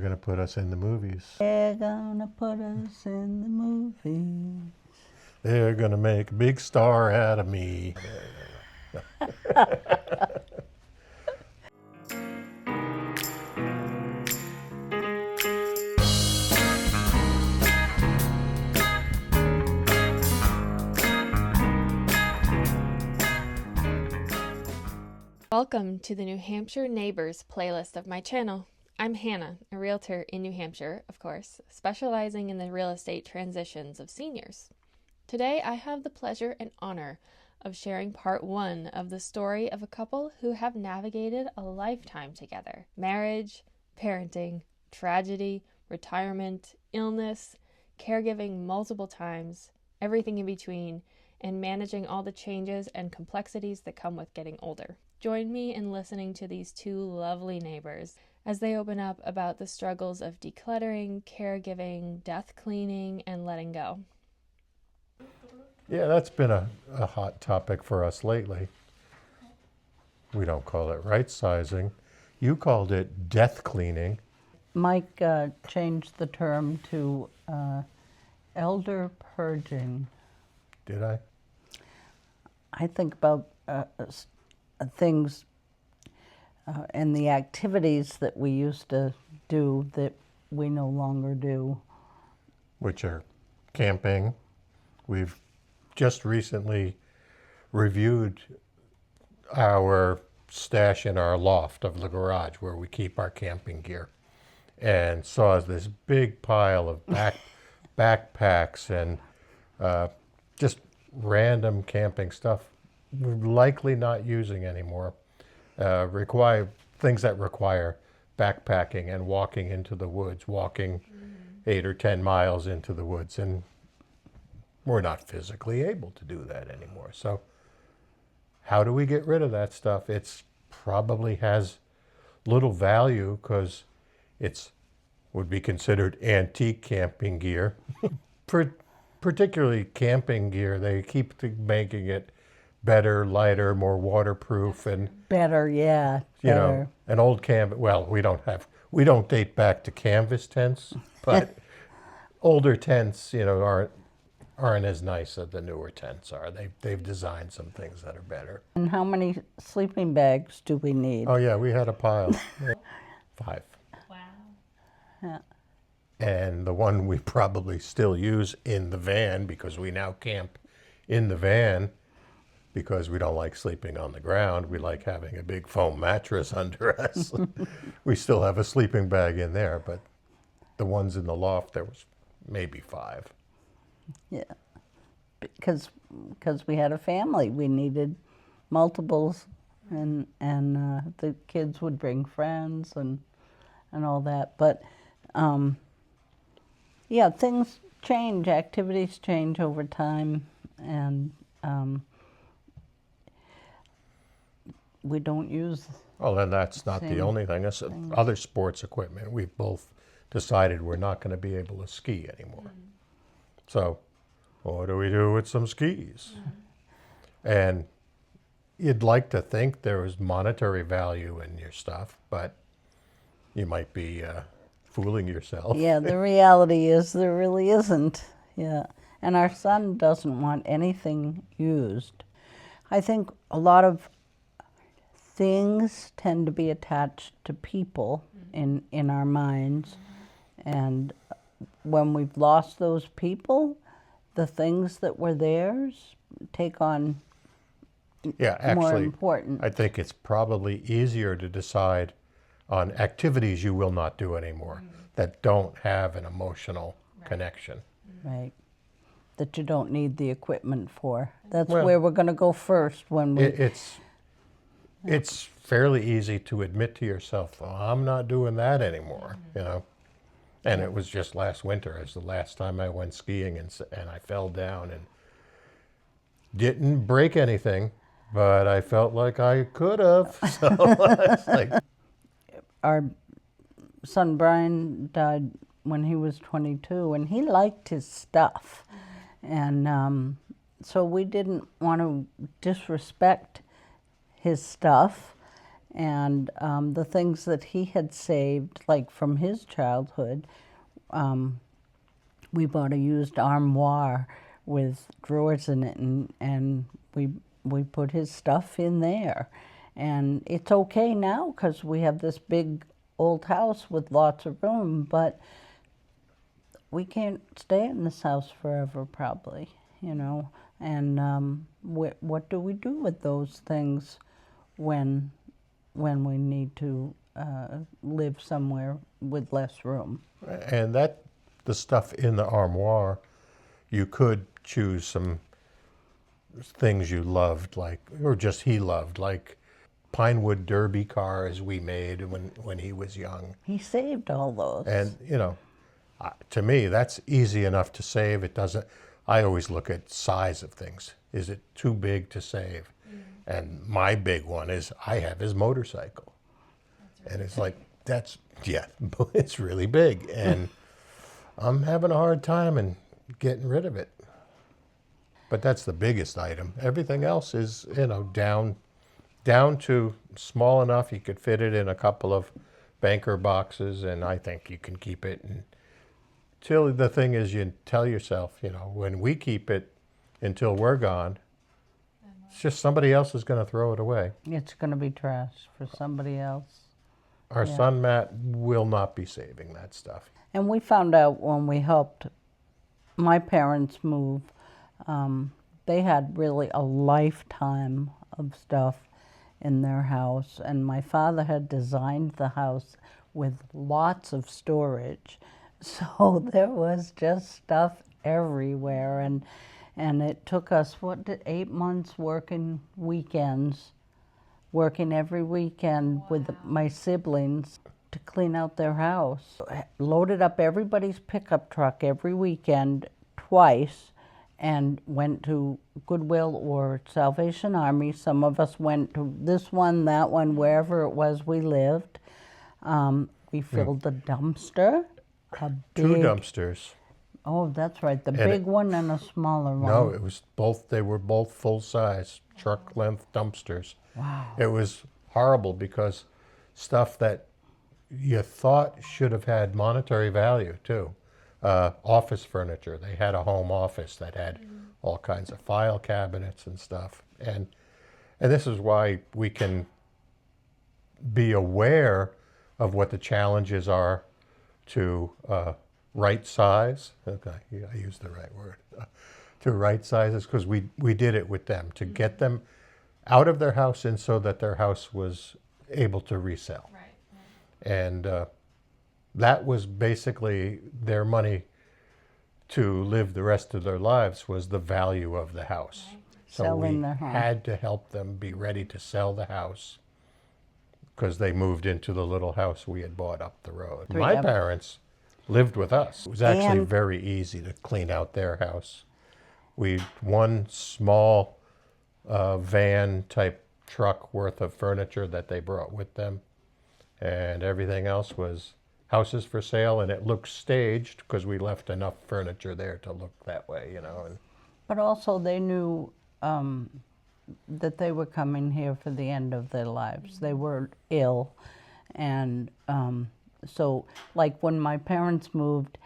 going to put us in the movies. They're gonna put us in the movies. They're going to make a big star out of me. Welcome to the New Hampshire Neighbors playlist of my channel. I'm Hannah, a realtor in New Hampshire, of course, specializing in the real estate transitions of seniors. Today, I have the pleasure and honor of sharing part one of the story of a couple who have navigated a lifetime together. Marriage, parenting, tragedy, retirement, illness, caregiving multiple times, everything in between, and managing all the changes and complexities that come with getting older. Join me in listening to these two lovely neighbors as they open up about the struggles of decluttering, caregiving, death cleaning, and letting go. Yeah, that's been a hot topic for us lately. We don't call it right-sizing. You called it death cleaning. Mike changed the term to elder purging. Did I? I think about things and the activities that we used to do that we no longer do. Which are camping. We've just recently reviewed our stash in our loft of the garage where we keep our camping gear, and saw this big pile of backpacks and just random camping stuff we're likely not using anymore. Require things that require backpacking and walking into the woods, walking 8 or 10 miles into the woods, and we're not physically able to do that anymore. So how do we get rid of that stuff? It's probably has little value because it's would be considered antique camping gear. Particularly camping gear, they keep making it better, lighter, more waterproof, and Better, yeah. you know, an old canvas. Well, we don't date back to canvas tents, but older tents, you know, aren't as nice as the newer tents are. They've designed some things that are better. And how many sleeping bags do we need? Oh yeah, we had a pile. 5. Wow. Yeah. And the one we probably still use in the van, because we now camp in the van, because we don't like sleeping on the ground. We like having a big foam mattress under us. We still have a sleeping bag in there, but the ones in the loft, there was maybe 5. Yeah, because we had a family, we needed multiples, and the kids would bring friends and all that. But yeah, things change, activities change over time, and we don't use. Well, and that's not the only thing. That's other sports equipment. We've both decided we're not going to be able to ski anymore. So what do we do with some skis? And you'd like to think there was monetary value in your stuff, but you might be fooling yourself. Yeah, the reality is there really isn't. Yeah, and our son doesn't want anything used. I think a lot of things tend to be attached to people in our minds, and when we've lost those people, the things that were theirs take on more important. I think it's probably easier to decide on activities you will not do anymore that don't have an emotional connection. Right. That you don't need the equipment for. That's where we're going to go first when we... It's fairly easy to admit to yourself, oh, I'm not doing that anymore, you know. And it was just last winter, as the last time I went skiing, and I fell down and didn't break anything, but I felt like I could have. So it's like... Our son Brian died when he was 22, and he liked his stuff. And so we didn't want to disrespect his stuff. And the things that he had saved, like from his childhood, we bought a used armoire with drawers in it, and we put his stuff in there. And it's okay now because we have this big old house with lots of room, but we can't stay in this house forever probably, you know. And what do we do with those things when we need to live somewhere with less room? And that, the stuff in the armoire, you could choose some things you loved, like, or just he loved, like Pinewood Derby cars we made when he was young. He saved all those. And, you know, to me, that's easy enough to save. It doesn't, I always look at size of things. Is it too big to save? And my big one is I have his motorcycle. And it's like, yeah, it's really big. And I'm having a hard time in getting rid of it. But that's the biggest item. Everything else is, you know, down to small enough you could fit it in a couple of banker boxes, and I think you can keep it. And till the thing is, you tell yourself, you know, when we keep it until we're gone, it's just somebody else is going to throw it away. It's going to be trash for somebody else. Our son Matt will not be saving that stuff. And we found out when we helped my parents move, they had really a lifetime of stuff in their house. And my father had designed the house with lots of storage. So there was just stuff everywhere. And it took us, 8 months working weekends, working every weekend with my siblings to clean out their house. Loaded up everybody's pickup truck every weekend twice and went to Goodwill or Salvation Army. Some of us went to this one, that one, wherever it was we lived. We filled the dumpster. Two dumpsters. Oh, that's right. The big one and a smaller one. No, it was both. They were both full-size truck-length dumpsters. Wow. It was horrible because stuff that you thought should have had monetary value too. Office furniture. They had a home office that had all kinds of file cabinets and stuff. And this is why we can be aware of what the challenges are to right size. Okay, yeah, I used the right word. To right sizes, because we did it with them to get them out of their house and so that their house was able to resell. Right. And that was basically their money to live the rest of their lives, was the value of the house. Right. So Selling we their home. had to help them be ready to sell the house because they moved into the little house we had bought up the road. My parents lived with us. It was actually And- very easy to clean out their house. One small van type truck worth of furniture that they brought with them, and everything else was houses for sale, and it looked staged because we left enough furniture there to look that way, you know. And But also they knew that they were coming here for the end of their lives. They were ill. And so like when my parents moved,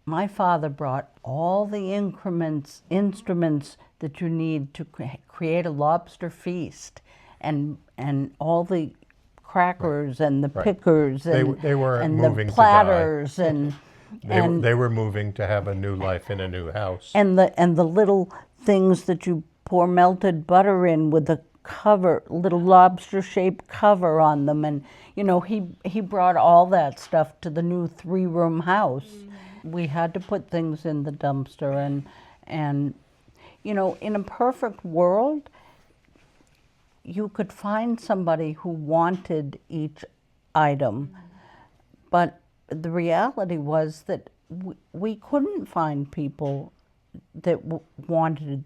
my father brought all the instruments that you need to create a lobster feast, and all the crackers and the pickers and, They weren't and moving the to die. platters and they were moving to have a new life in a new house. and the little things that you pour melted butter in with a cover, little lobster-shaped cover on them. And you know, he brought all that stuff to the new 3-room house. We had to put things in the dumpster, and you know, in a perfect world, you could find somebody who wanted each item. But the reality was that we couldn't find people that wanted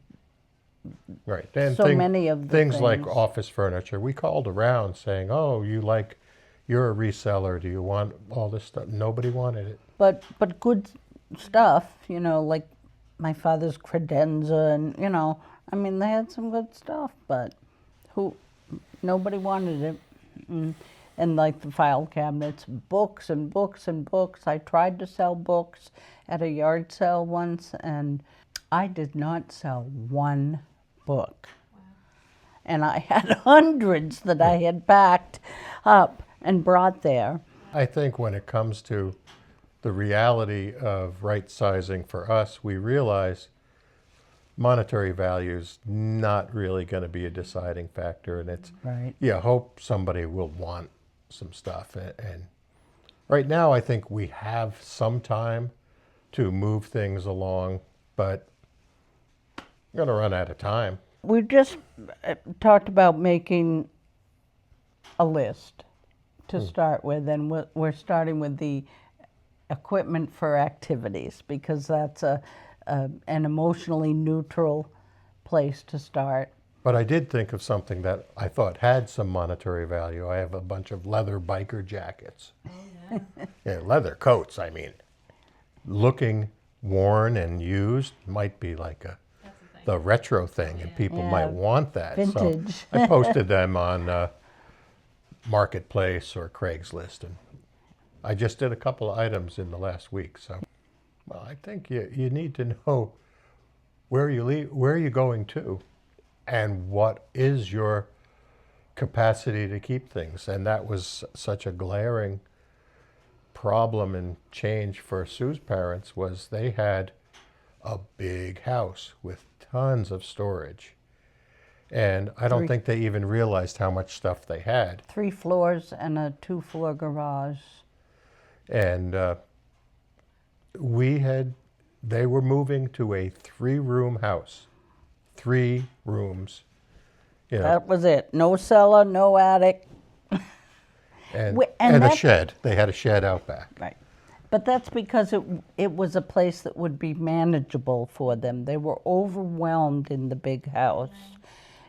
Right. And so many of the things like things. office furniture. We called around saying, "Oh, you're a reseller. Do you want all this stuff?" Nobody wanted it. but good stuff, you know, like my father's credenza, and you know, I mean, they had some good stuff, but nobody wanted it. And like the file cabinets, books and books and books. I tried to sell books at a yard sale once, and I did not sell one book. And I had hundreds that I had packed up and brought there. I think when it comes to the reality of right sizing for us, we realize monetary value's not really going to be a deciding factor, and it's Right. you hope somebody will want some stuff. And right now, I think we have some time to move things along, but we're going to run out of time. We just talked about making a list to start with, and we're starting with the equipment for activities because that's an emotionally neutral place to start. But I did think of something that I thought had some monetary value. I have a bunch of leather biker jackets. Yeah, leather coats, I mean. Looking worn and used might be like the retro thing, and people might want that. Vintage. So I posted them on Marketplace or Craigslist, and I just did a couple of items in the last week. So, well, I think you need to know where you're going to, and what is your capacity to keep things. And that was such a glaring problem and change for Sue's parents. Was they had a big house with tons of storage, and I don't think they even realized how much stuff they had. 3 floors and a 2-floor garage. And they were moving to a 3-room house, 3 rooms, you know, That was it. No cellar, no attic. and and a that- shed. They had a shed out back. Right. But that's because it was a place that would be manageable for them. They were overwhelmed in the big house,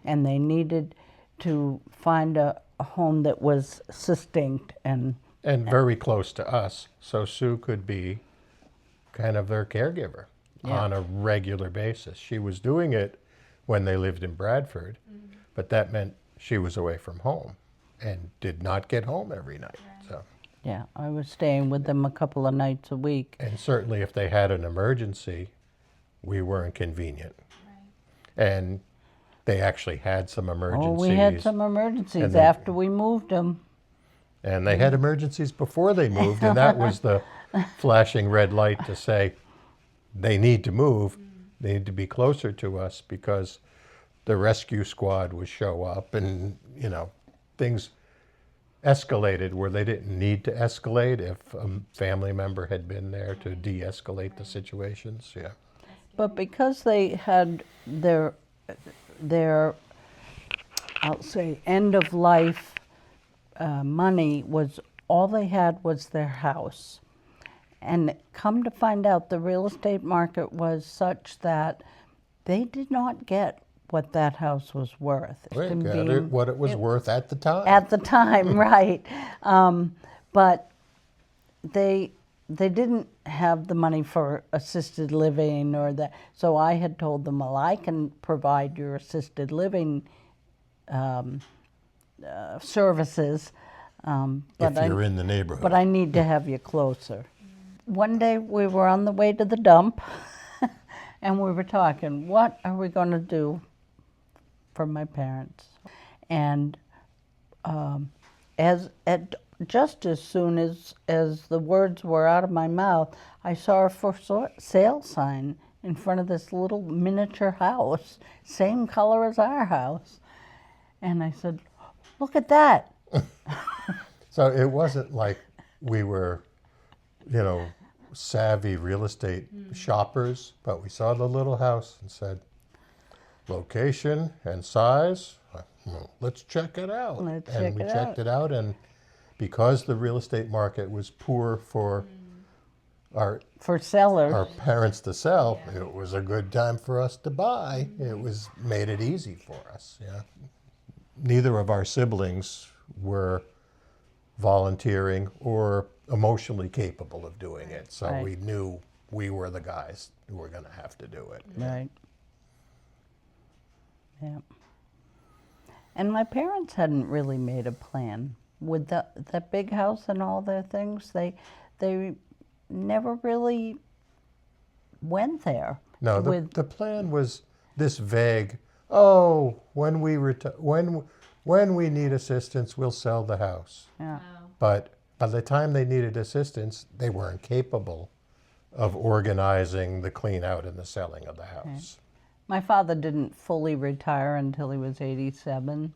and they needed to find a home that was succinct and very close to us, so Sue could be kind of their caregiver on a regular basis. She was doing it when they lived in Bradford, but that meant she was away from home and did not get home every night. So, yeah, I was staying with them a couple of nights a week. and certainly if they had an emergency, we weren't convenient. And they actually had some emergencies. Oh, we had some emergencies And they- after we moved them. And they had emergencies before they moved, and that was the flashing red light to say they need to move, they need to be closer to us, because the rescue squad would show up, and you know, things escalated where they didn't need to escalate if a family member had been there to de-escalate the situations. Yeah. But because they had their I'll say end of life money, was all they had was their house. And come to find out, the real estate market was such that they did not get what that house was worth. We To got being- it what it was worth at the time. at the time, right. But they didn't have the money for assisted living or that. So I had told them, well, I can provide your assisted living services. if you're in the neighborhood. But I need to have you closer. One day we were on the way to the dump and we were talking, what are we going to do for my parents? And just as soon as the words were out of my mouth, I saw a for sale sign in front of this little miniature house, same color as our house. And I said, look at that. So it wasn't like we were, you know, savvy real estate shoppers, but we saw the little house and said, location and size, well, let's check it out. Let's and check we it checked it out, and because the real estate market was poor for our For sellers. our parents to sell, it was a good time for us to buy. It made it easy for us. Yeah. Neither of our siblings were volunteering or emotionally capable of doing it, so Right. we knew we were the guys who were going to have to do it. Right. Yeah. And my parents hadn't really made a plan. With that big house and all their things, they never really went there. No, with the plan was this vague, oh, when we need assistance, we'll sell the house. yeah. But by the time they needed assistance, they weren't capable of organizing the clean out and the selling of the house. My father didn't fully retire until he was 87.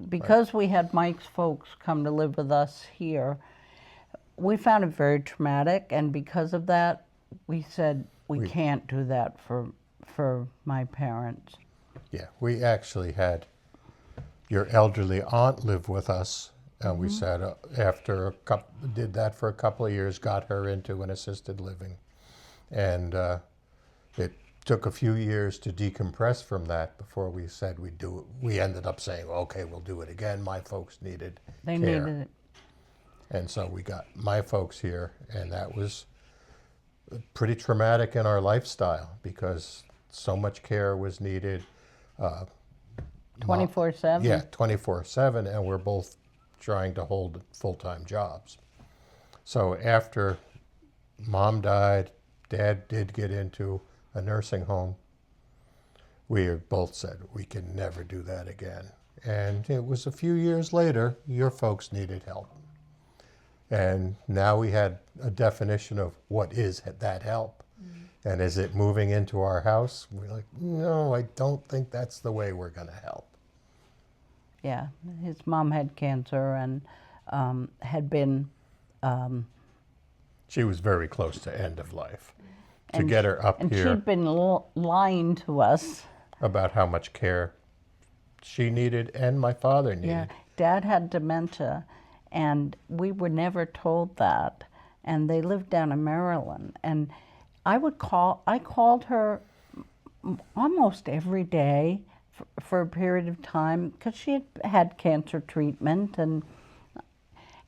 Because we had Mike's folks come to live with us here, we found it very traumatic, and because of that, we said we can't do that for my parents. Yeah, we actually had your elderly aunt live with us, and we said after did that for a couple of years, got her into an assisted living, and it took a few years to decompress from that before we said we'd do it. We ended up saying, okay, we'll do it again. My folks needed They care. needed it. And so we got my folks here, and that was pretty traumatic in our lifestyle because so much care was needed. 24/7? Yeah, 24/7, and we're both trying to hold full-time jobs. So after Mom died, Dad did get into a nursing home. We both said we can never do that again. And it was a few years later, your folks needed help. And now we had a definition of what is that help. And is it moving into our house? We're like, no, I don't think that's the way we're going to help. Yeah, his mom had cancer and had been... She was very close to end of life. To and get her up and here she'd been lying to us. about how much care she needed and my father needed. Yeah, Dad had dementia, and we were never told that. And they lived down in Maryland. And I called her almost every day for a period of time because she had had cancer treatment. And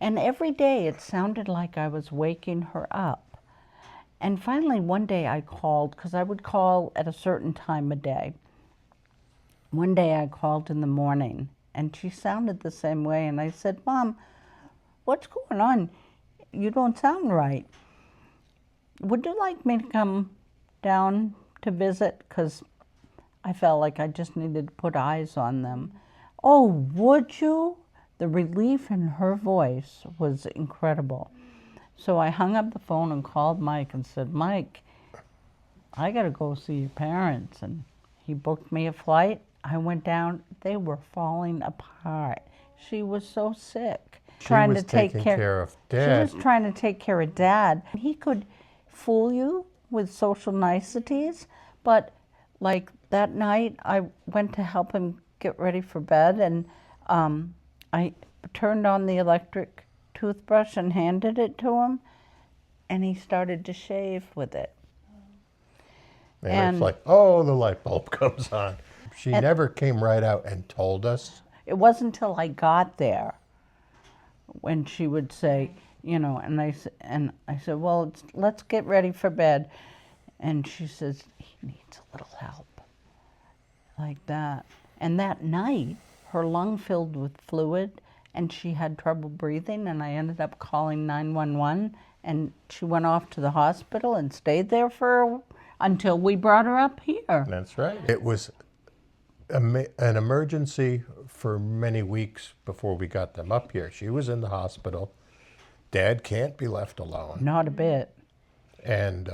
every day it sounded like I was waking her up. And finally one day I called, because I would call at a certain time of day. One day I called in the morning, and she sounded the same way. And I said, Mom, what's going on? You don't sound right. Would you like me to come down to visit? Because I felt like I just needed to put eyes on them. Oh, would you? The relief in her voice was incredible. So I hung up the phone and called Mike and said, Mike, I got to go see your parents. And he booked me a flight. I went down. They were falling apart. She was so sick. She was taking care of Dad. She was trying to take care of Dad. He could fool you with social niceties, but like that night, I went to help him get ready for bed, and I turned on the electric toothbrush and handed it to him, and he started to shave with it. And it's like, oh, the light bulb comes on. She never came right out and told us. It wasn't until I got there when she would say, you know, and I said, well, let's get ready for bed. And she says, he needs a little help. Like that. And that night, her lung filled with fluid, and she had trouble breathing, and I ended up calling 911, and she went off to the hospital and stayed there until we brought her up here. That's right. It was an emergency for many weeks before we got them up here. She was in the hospital. Dad can't be left alone. Not a bit. And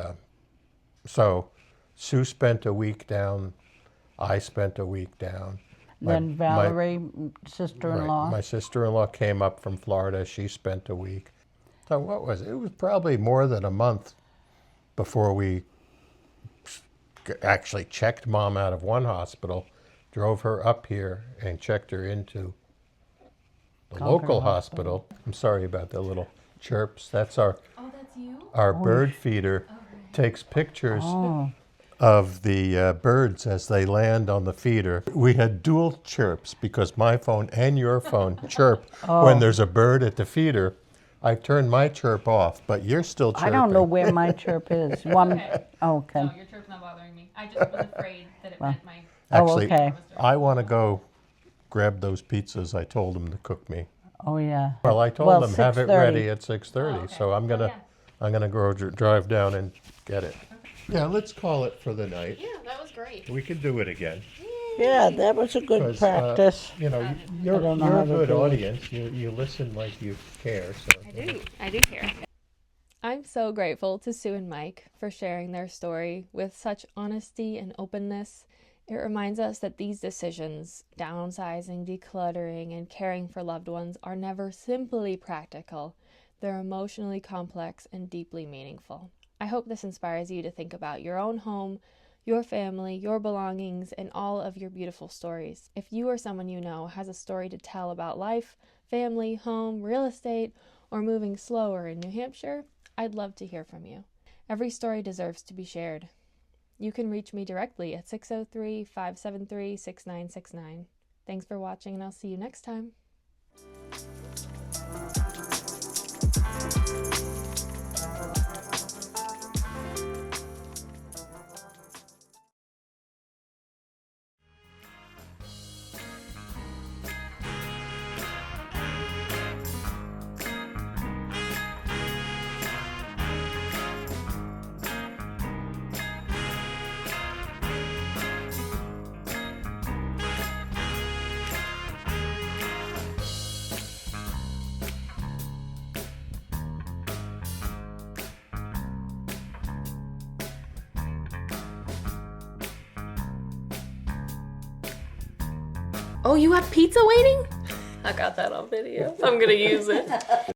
so Sue spent a week down. I spent a week down. Then Valerie, sister-in-law. Right, my sister-in-law came up from Florida. She spent a week. So what was it? It was probably more than a month before we actually checked Mom out of one hospital, drove her up here, and checked her into the local hospital. I'm sorry about the little chirps. That's our that's you? our bird feeder. Takes pictures Oh, of the birds as they land on the feeder. We had dual chirps because my phone and your phone chirp when there's a bird at the feeder. I turned my chirp off, but you're still chirping. I don't know where my chirp is. Okay. Okay. No, your chirp's not bothering me. I just was afraid that it meant my... Actually, okay. I want to go grab those pizzas I told them to cook me. Oh, yeah. Well, I told Well, them have it 6:30. ready at 6:30, Oh, okay. so I'm gonna go drive down and get it. Yeah, let's call it for the night. Yeah, that was great. We can do it again. Yeah, that was a good 'Cause, practice. you know, I you're don't know a how to good do it. audience. You listen like you care. So I do care. I'm so grateful to Sue and Mike for sharing their story with such honesty and openness. It reminds us that these decisions, downsizing, decluttering, and caring for loved ones, are never simply practical. They're emotionally complex and deeply meaningful. I hope this inspires you to think about your own home, your family, your belongings, and all of your beautiful stories. If you or someone you know has a story to tell about life, family, home, real estate, or moving slower in New Hampshire, I'd love to hear from you. Every story deserves to be shared. You can reach me directly at 603-573-6969. Thanks for watching, and I'll see you next time. Oh, you have pizza waiting? I got that on video. I'm gonna use it.